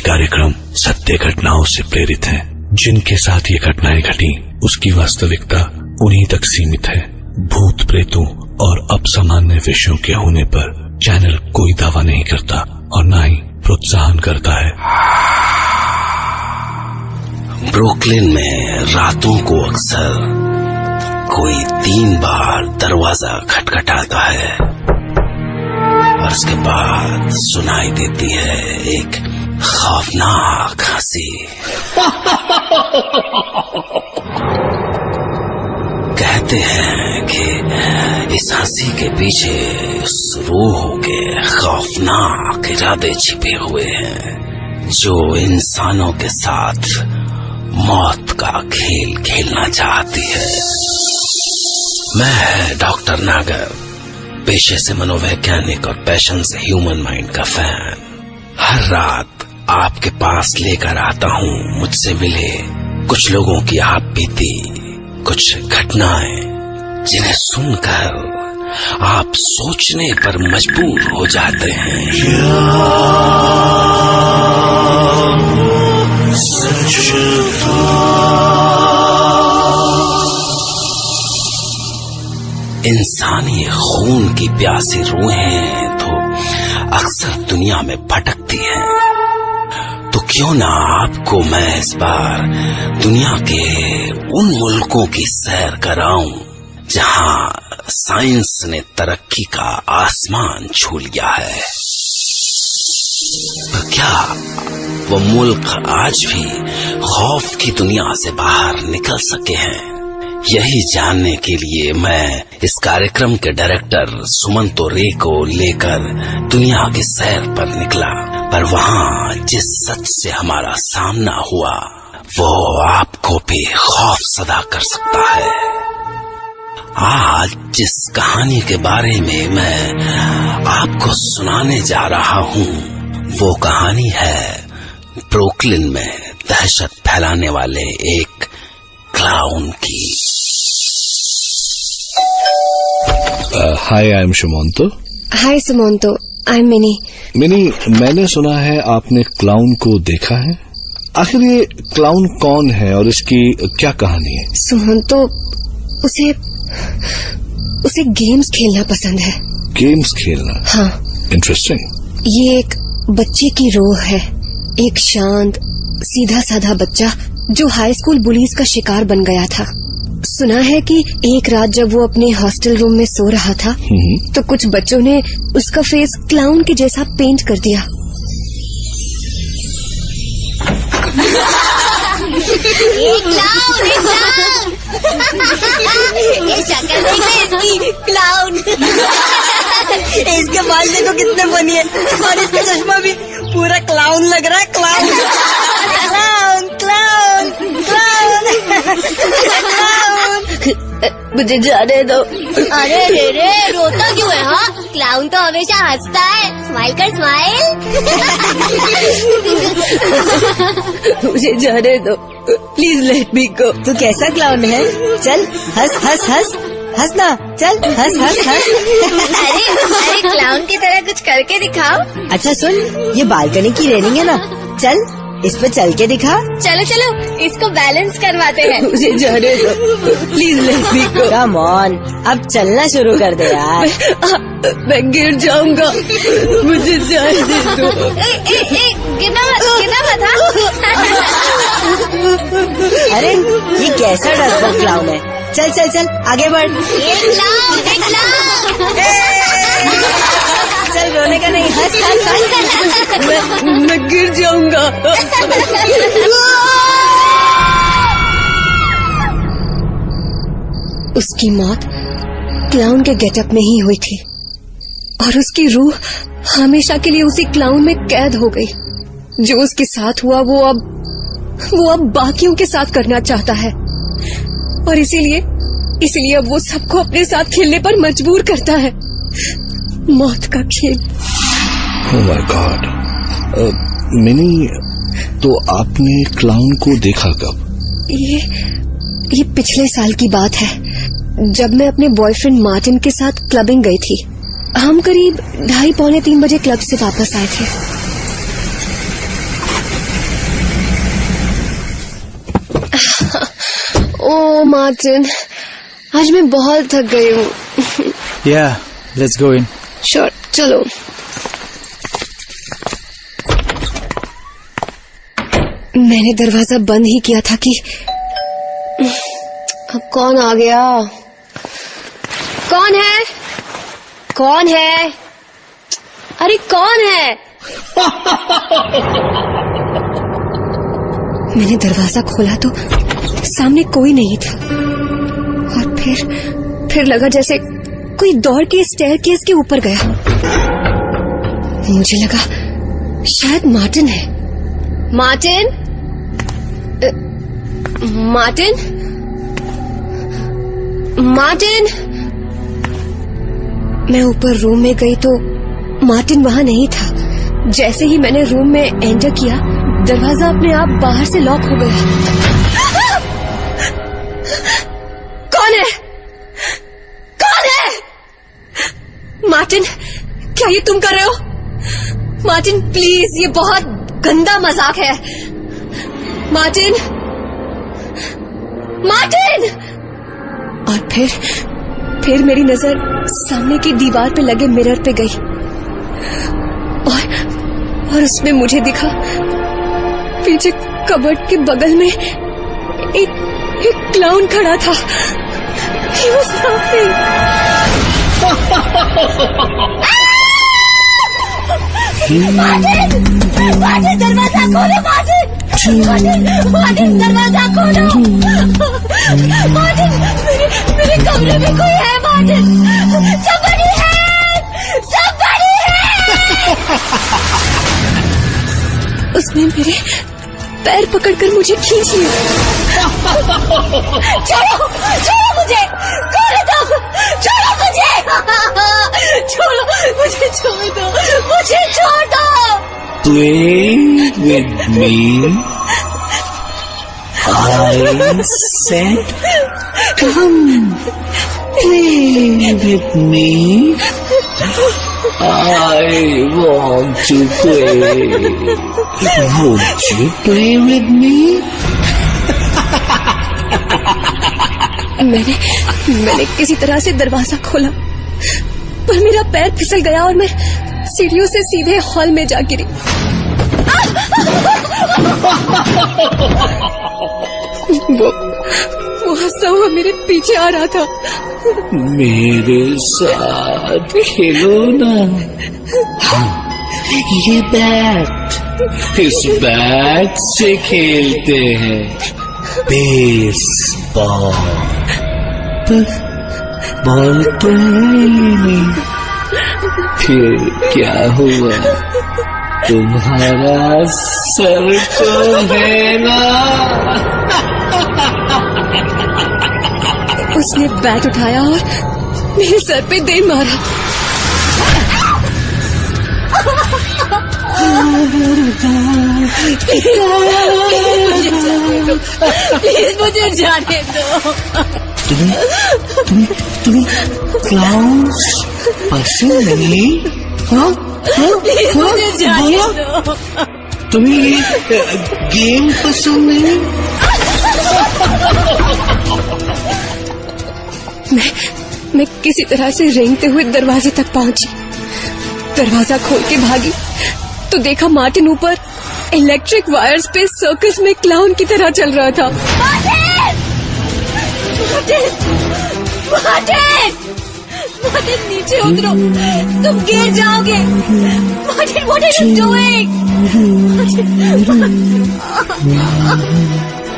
कार्यक्रम सत्य घटनाओं से प्रेरित है। जिनके साथ ये घटनाएं घटी उसकी वास्तविकता उन्हीं तक सीमित है। भूत प्रेतों और असामान्य विषयों के होने पर चैनल कोई दावा नहीं करता और न ही प्रोत्साहन करता है। ब्रुकलिन में रातों को अक्सर कोई 3 बार दरवाजा खटखटाता है और उसके बाद सुनाई देती है एक खौफनाक हंसी। कहते हैं कि इस हंसी के पीछे उस रूह के खौफनाक इरादे छिपे हुए हैं जो इंसानों के साथ मौत का खेल खेलना चाहती है। मैं डॉक्टर नागर, पेशे से मनोवैज्ञानिक और पैशन से ह्यूमन माइंड का फैन, हर रात आपके पास लेकर आता हूँ मुझसे मिले कुछ लोगों की आप बीती कुछ घटनाएं जिन्हें सुनकर आप सोचने पर मजबूर हो जाते हैं। इंसानी खून की प्यासी रूहें तो अक्सर दुनिया में भटकती हैं, तो क्यों ना आपको मैं इस बार दुनिया के उन मुल्कों की सैर कराऊं जहां साइंस ने तरक्की का आसमान छू लिया है। पर क्या वो मुल्क आज भी खौफ की दुनिया से बाहर निकल सके हैं? यही जानने के लिए मैं इस कार्यक्रम के डायरेक्टर सुमंतो रे को लेकर दुनिया की सैर पर निकला। पर वहाँ जिस सच से हमारा सामना हुआ वो आपको भी खौफ सदा कर सकता है। आज जिस कहानी के बारे में मैं आपको सुनाने जा रहा हूँ वो कहानी है ब्रुकलिन में दहशत फैलाने वाले एक क्लाउन की। Hi, I am Sumanto. Hi Sumanto, I am Mini. Mini, मैंने सुना है आपने क्लाउन को देखा है। आखिर ये क्लाउन कौन है और इसकी क्या कहानी है? सुमंतो, उसे गेम्स खेलना पसंद है। गेम्स खेलना? हाँ। इंटरेस्टिंग। ये एक बच्चे की रूह है, एक शांत सीधा साधा बच्चा जो हाई स्कूल बुलीज का शिकार बन गया था। सुना है कि एक रात जब वो अपने हॉस्टल रूम में सो रहा था तो कुछ बच्चों ने उसका फेस क्लाउन के जैसा पेंट कर दिया। ये शक्ल देखिए इसकी, क्लाउन। इसके बाल देखो कितने बनी है और इसका चश्मा भी पूरा क्लाउन लग रहा है। Clown clown clown clown clown. मुझे जाने दो। अरे रे रोता क्यों है? हाँ, क्लाउन तो हमेशा हंसता है। स्माइल कर, स्माइल। मुझे जाने दो, प्लीज लेट मी गो। तू कैसा क्लाउन है? चल हंस हंस हंस हंस ना, चल हंस हंस हंस। अरे क्लाउन की तरह कुछ करके दिखाओ। अच्छा सुन, ये बालकनी की रेलिंग है ना, चल इस पे चल के दिखा। चलो चलो, इसको बैलेंस करवाते हैं। मुझे जाने दो, please let me go. Come on, अब चलना शुरू कर दे यार। मैं गिर जाऊंगा, मुझे जाने दो। गिरना मत हाँ। अरे ये कैसा डरपोक क्लाउन है? चल चल चल आगे बढ़। चल रोने का नहीं, हंस हंस हंस। मैं गिर जाऊंगा। उसकी मौत क्लाउन के गेटअप में ही हुई थी और उसकी रूह हमेशा के लिए उसी क्लाउन में कैद हो गई। जो उसके साथ हुआ वो अब बाकियों के साथ करना चाहता है और इसीलिए अब वो सबको अपने साथ खेलने पर मजबूर करता है। मौत का खेल। Oh my God. मिनी, तो आपने क्लाउन को देखा कब? ये पिछले साल की बात है, जब मैं अपने बॉयफ्रेंड मार्टिन के साथ क्लबिंग गई थी। हम करीब 2:30-3 बजे क्लब से वापस आए थे। ओह मार्टिन, आज मैं बहुत थक गई हूँ। Yeah, let's go in. Sure, चलो। मैंने दरवाजा बंद ही किया था कि अब कौन आ गया? कौन है? कौन है? अरे कौन है? मैंने दरवाजा खोला तो सामने कोई नहीं था और फिर लगा जैसे कोई दौड़ के स्टेयरकेस के ऊपर गया। मुझे लगा शायद मार्टिन है। मार्टिन? मार्टिन? मार्टिन? मैं ऊपर रूम में गई तो मार्टिन वहां नहीं था। जैसे ही मैंने रूम में एंटर किया, दरवाजा अपने आप बाहर से लॉक हो गया। कौन है? कौन है? मार्टिन, क्या ये तुम कर रहे हो? मार्टिन प्लीज, ये बहुत गंदा मजाक है। Martin, Martin! और फिर मेरी नजर सामने की दीवार पे लगे मिरर पे गई और उसमें मुझे दिखा पीछे कबर्ड के बगल में एक क्लाउन खड़ा था। He was laughing. मार्टिन, दरवाजा खोलो मार्टिन, दरवाजा खोलो। मार्टिन, मेरे कमरे में कोई है मार्टिन। somebody है। उसने मेरे पैर पकड़कर मुझे खींच लिया। छोड़ो मुझे, कौन है तुम? छोड़ो मुझे, मुझे छोड़ दो। Play with me. I said, come play with me. I want to play. Would you play with me? मैंने किसी तरह से दरवाजा खोला, पर मेरा पैर फिसल गया और मैं सीढ़ियों से सीधे हॉल में जा गिरी। वो हंसता हुआ मेरे पीछे आ रहा था। मेरे साथ खेलो ना। ये बैट, इस बैट से खेलते हैं बेसबॉल। बॉल तो है ही नहीं। फिर क्या हुआ? तुम्हारा सर तो है ना। उसने बैट उठाया और मेरे सर पे दे मारा। प्लीज मुझे जाने दो। तुम्हें क्लाउन्स पसंद नहीं? हाँ? प्लीज मुझे जाने दो। तुम्हें ये गेम पसंद नहीं? मैं किसी तरह से रेंगते हुए दरवाजे तक पहुंची। दरवाजा खोल के भागी तो देखा मार्टिन ऊपर इलेक्ट्रिक वायर्स पे सर्कस में क्लाउन की तरह चल रहा था। मार्टिन, नीचे उतरो, तुम गिर जाओगे। Martin, what are you doing?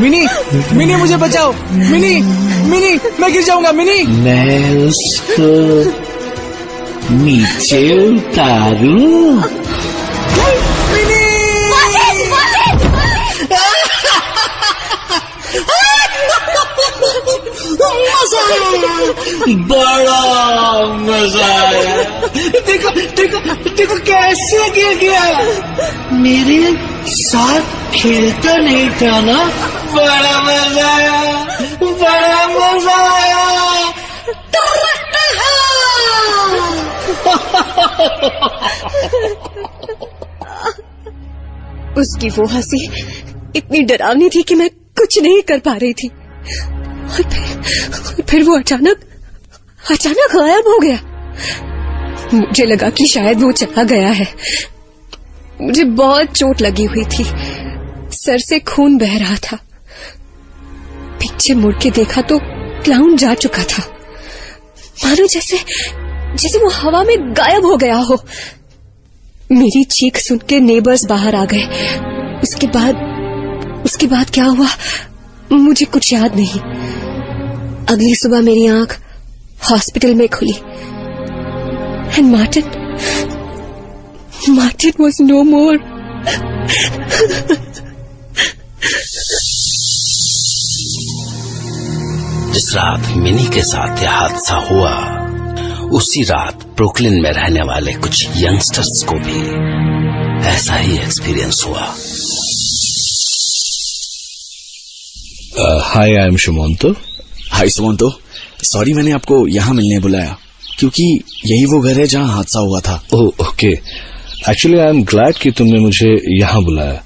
Mini मुझे बचाओ। मिनी मैं गिर जाऊंगा। मिनी, मैं उसको नीचे उतारूं? बड़ा मजा आया। देखो कैसे गिर गया। मेरे साथ खेलता नहीं था ना। बड़ा मजा आया। उसकी वो हंसी इतनी डरावनी थी कि मैं कुछ नहीं कर पा रही थी। और फिर वो अचानक गायब हो गया। मुझे लगा कि शायद वो चला गया है। मुझे बहुत चोट लगी हुई थी, सर से खून बह रहा था। पीछे मुड़ के देखा तो क्लाउन जा चुका था, मानो जैसे वो हवा में गायब हो गया हो। मेरी चीख सुन के नेबर्स बाहर आ गए। उसके बाद क्या हुआ मुझे कुछ याद नहीं। अगली सुबह मेरी आंख हॉस्पिटल में खुली and Martin was no more. जिस रात मिनी के साथ यह हादसा हुआ, उसी रात ब्रुकलिन में रहने वाले कुछ यंगस्टर्स को भी ऐसा ही एक्सपीरियंस हुआ। Hi, I am Sumanto. Hi Sumanto, sorry मैंने आपको यहाँ मिलने बुलाया क्योंकि यही वो घर है जहाँ हादसा हुआ था। Oh okay, actually I am glad कि तुमने मुझे यहाँ बुलाया।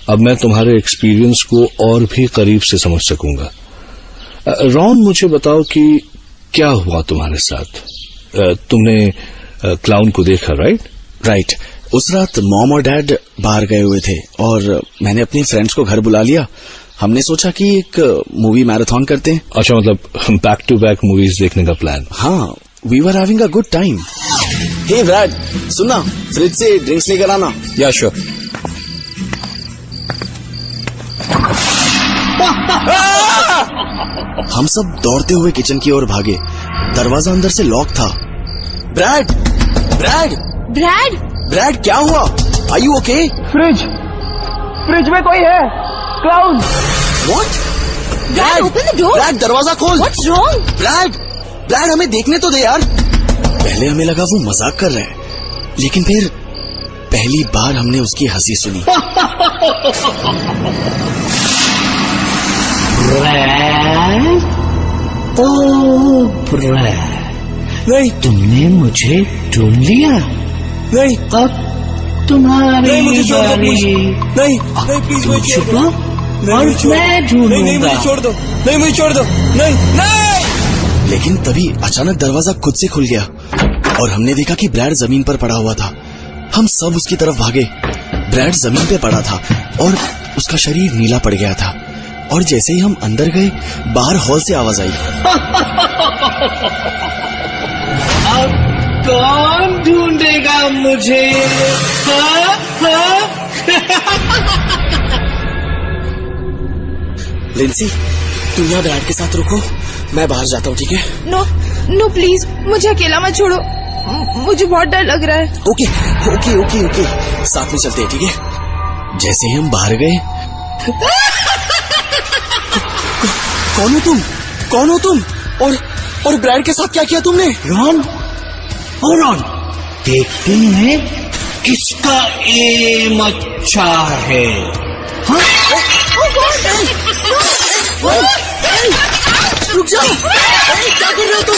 अब मैं तुम्हारे एक्सपीरियंस को और भी करीब से समझ सकूंगा। रॉन, मुझे बताओ कि क्या हुआ तुम्हारे साथ। तुमने क्लाउन को देखा, राइट? उस रात मॉम और डैड बाहर गए हुए थे और मैंने अपने फ्रेंड्स को घर बुला लिया। हमने सोचा कि एक मूवी मैराथन करते हैं। अच्छा, मतलब बैक टू बैक मूवीज देखने का प्लान। हाँ, we were having a good time. Hey Brad, सुनना, फ्रिज से ड्रिंक्स लेकर आना। या श्योर। हम सब दौड़ते हुए किचन की ओर भागे। दरवाजा अंदर से लॉक था। ब्रैड, क्या हुआ? Are you okay? फ्रिज में कोई है, clown. What? Dad, open the door. Brad, दरवाजा खोल। What's wrong? ब्रैड, हमें देखने तो दे यार। पहले हमें लगा वो मजाक कर रहे हैं, लेकिन फिर पहली बार हमने उसकी हंसी सुनी। नहीं, तुमने मुझे ढूंढ लिया। नहीं, अब तुम्हारी नहीं, मुझे छोड़ दो बारी। प्लीज। नहीं, प्लीज मुझे छोड़ दो। और मैं ढूंढूंगा। नहीं, मुझे छोड़ दो। नहीं, मुझे छोड़ दो। नहीं। लेकिन तभी अचानक दरवाजा खुद से खुल गया और हमने देखा कि ब्रैड जमीन पर पड़ा हुआ था। हम सब उसकी तरफ भागे। ब्रैड जमीन पे पड़ा था और उसका शरीर नीला पड़ गया था। और जैसे ही हम अंदर गए, बाहर हॉल से आवाज आई। अब कौन ढूंढेगा मुझे? लिंसी, तुम यहाँ ब्रैड के साथ रुको, मैं बाहर जाता हूँ, ठीक है? नो प्लीज, मुझे अकेला मत छोड़ो, मुझे बहुत डर लग रहा है। ओके, साथ में चलते हैं, ठीक है? जैसे ही हम बाहर गए, कौन हो तुम? और ब्रैड के साथ क्या किया तुमने? रॉन, देखते हैं किसका एम अच्छा है। रुक जाओ! क्या कर रहे हो तुम?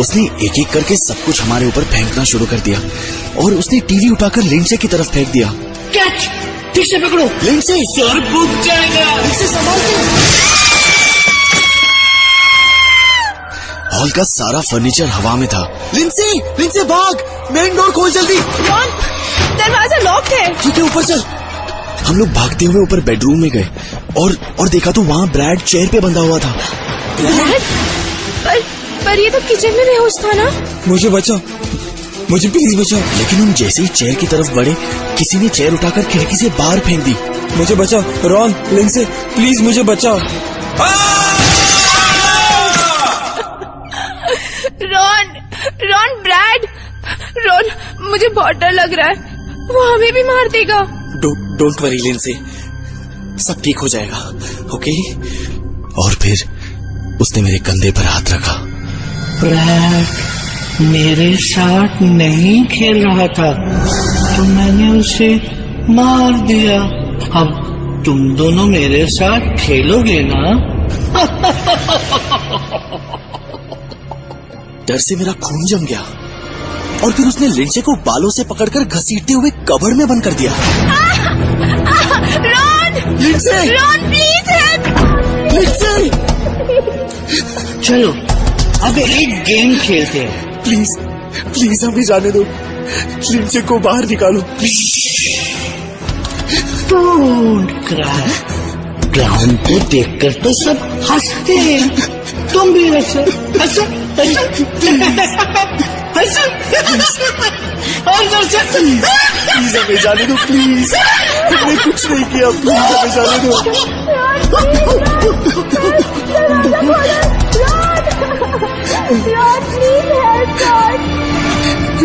उसने एक एक करके सब कुछ हमारे ऊपर फेंकना शुरू कर दिया और उसने टीवी उठाकर लिंडसे की तरफ फेंक दिया। कैच, ठीक से पकड़ो। लिंडसे, सर बुक जाएगा। लिंडसे संभाल के। हॉल का सारा फर्नीचर हवा में था। लिंडसे भाग, मेन डोर खोल जल्दी। रॉन, दरवाजा लॉक है। ठीक है, ऊपर चल। हम लोग भागते हुए ऊपर बेडरूम में गए और देखा तो वहाँ ब्रैड चेयर पे बंधा हुआ था। पर ये तो किचन में बेहोश था ना? मुझे बचाओ, मुझे प्लीज बचाओ। लेकिन हम जैसे ही चेयर की तरफ बढ़े, किसी ने चेयर उठाकर खिड़की से बाहर फेंक दी। मुझे बचाओ, रॉन, लिंडसे, प्लीज मुझे बचाओ। रॉन, ब्रैड, रॉन, मुझे बहुत डर लग रहा है, वो हमें भी मार देगा। डोंट वरी लिंडसे, सब ठीक हो जाएगा, ओके? और फिर उसने मेरे कंधे पर हाथ रखा। ब्रैड मेरे साथ नहीं खेल रहा था तो मैंने उसे मार दिया। अब तुम दोनों मेरे साथ खेलोगे ना? डर से मेरा खून जम गया और फिर उसने लिंडसे को बालों से पकड़कर घसीटते हुए कबर्ड में बंद कर दिया। Ron, Lindsay! Please help. Lindsay! चलो अब एक गेम खेलते हैं। प्लीज प्लीज हमें जाने दो, लिंडसे को बाहर निकालो। Don't cry. क्लाउन को देखकर तो सब हंसते हैं, तुम भी हंसो, हंसो, हंसो, हंसो, प्लीज हमें जाने दो, प्लीज। हमने कुछ नहीं किया, प्लीज हमें जाने दो।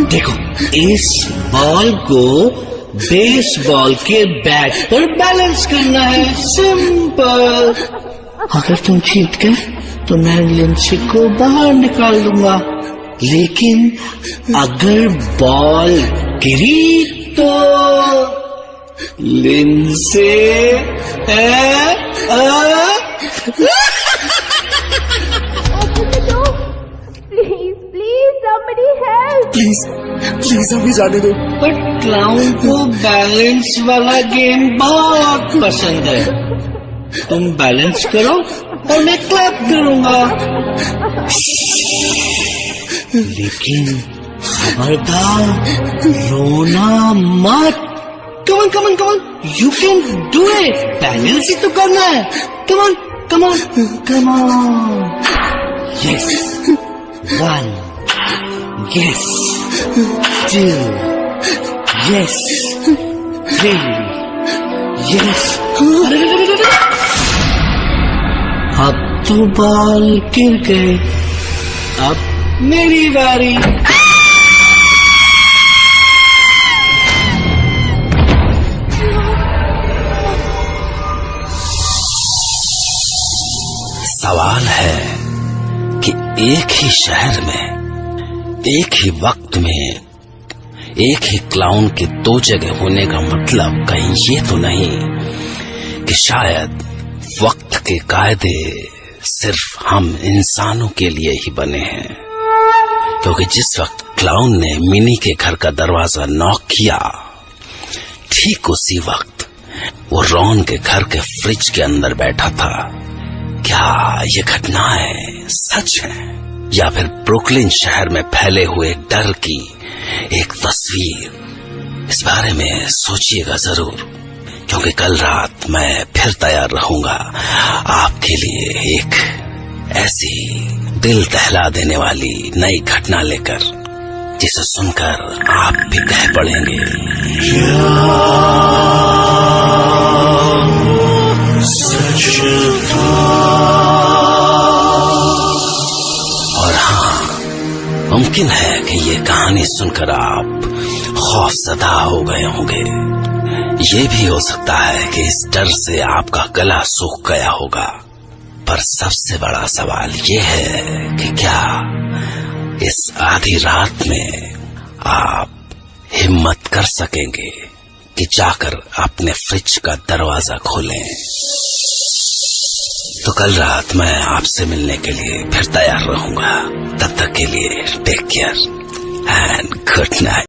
देखो, इस बॉल को बेसबॉल के बैट पर बैलेंस करना है, सिंपल। अगर तुम जीत गए तो मैं लिंडसे को बाहर निकाल दूंगा, लेकिन अगर बॉल गिरी तो लिंडसे प्लीज प्लीज हमें जाने दो। बट क्लाउन को बैलेंस वाला गेम बहुत पसंद है। तुम बैलेंस करो और मैं क्लैप करूंगा, लेकिन खबरदार रोना मत। Come on come on come on, you can do it. Balance ही तो करना है। Come on come on come on. Yes, 1, yes, 2, yes, 3, yes. अब तो बॉल गिर गए, अब मेरी बारी। सवाल है कि एक ही शहर में एक ही वक्त में एक ही क्लाउन के 2 जगह होने का मतलब कहीं ये तो नहीं कि शायद वक्त के कायदे सिर्फ हम इंसानों के लिए ही बने हैं। क्योंकि जिस वक्त क्लाउन ने मिनी के घर का दरवाजा नॉक किया, ठीक उसी वक्त वो रॉन के घर के फ्रिज के अंदर बैठा था। क्या ये घटनाएं सच है या फिर ब्रुकलिन शहर में फैले हुए डर की एक तस्वीर? इस बारे में सोचिएगा जरूर, क्योंकि कल रात मैं फिर तैयार रहूंगा आपके लिए एक ऐसी दिल दहला देने वाली नई घटना लेकर, जिसे सुनकर आप भी कह पड़ेंगे मुमकिन है कि ये कहानी सुनकर आप खौफजदा हो गए होंगे। ये भी हो सकता है कि इस डर से आपका गला सूख गया होगा। पर सबसे बड़ा सवाल ये है कि क्या इस आधी रात में आप हिम्मत कर सकेंगे कि जाकर अपने फ्रिज का दरवाजा खोलें? तो कल रात मैं आपसे मिलने के लिए फिर तैयार रहूंगा। तब तक के लिए take care and good night.